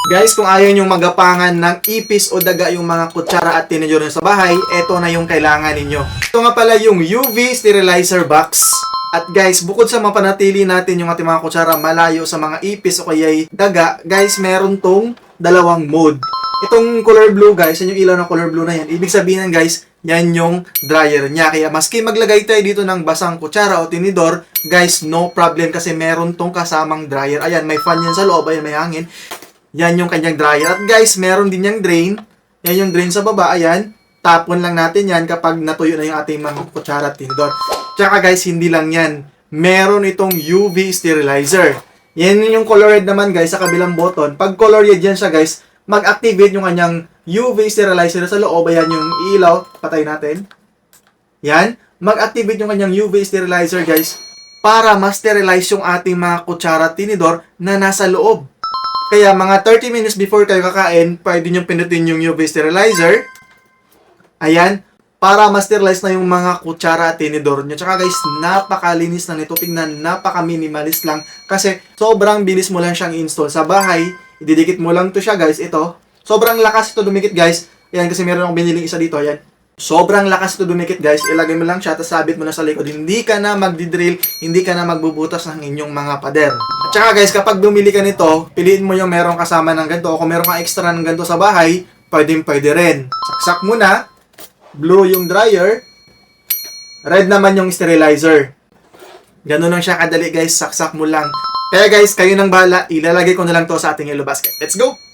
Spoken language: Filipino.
Guys, kung ayaw nyong magapangan ng ipis o daga yung mga kutsara at tinidor nyo sa bahay, eto na yung kailangan ninyo. Ito nga pala yung UV sterilizer box. At guys, bukod sa mapanatili natin yung ating mga kutsara malayo sa mga ipis o kaya daga, guys, meron tong dalawang mode. Itong color blue, guys, yan yung ilaw ng color blue na yan. Ibig sabihin, guys, yan yung dryer niya. Kaya maski maglagay tayo dito ng basang kutsara o tinidor, guys, no problem kasi meron tong kasamang dryer. Ayan, may fan yan sa loob, ayan, may hangin. Yan yung kanyang dryer. At guys, meron din yung drain. Yan yung drain sa baba. Ayan. Tapon lang natin yan kapag natuyo na yung ating mga kutsara at tinidor. Tsaka guys, hindi lang yan. Meron itong UV sterilizer. Yan yung color red naman guys sa kabilang button. Pag color red yan siya guys, mag-activate yung kanyang UV sterilizer sa loob. Ayan yung ilaw. Patay natin. Yan. Mag-activate yung kanyang UV sterilizer guys para ma-sterilize yung ating mga kutsara at tinidor na nasa loob. Kaya mga 30 minutes before kayo kakain, pwede nyo pinutin yung UV sterilizer. Ayan. Para ma-sterilize na yung mga kutsara at tinidor nyo. Tsaka guys, napakalinis na nito. Tingnan, napaka-minimalist lang. Kasi sobrang bilis mo lang siyang install sa bahay. Ididikit mo lang to siya guys. Ito. Sobrang lakas ito dumikit guys. Ayan, kasi meron akong biniling isa dito. Ayan. Sobrang lakas ito dumikit guys. Ilagay mo lang siya, tapos sabit mo na sa likod. Hindi ka na magdi-drill, hindi ka na magbubutas ng inyong mga pader. At saka guys, kapag bumili ka nito, piliin mo yung merong kasama ng ganito. O kung meron kang extra ng ganito sa bahay, pwede rin. Saksak mo na. Blue yung dryer. Red naman yung sterilizer. Ganun lang siya kadali guys. Saksak mo lang. Kaya guys, kayo nang bahala. Ilalagay ko na lang to sa ating yellow basket. Let's go!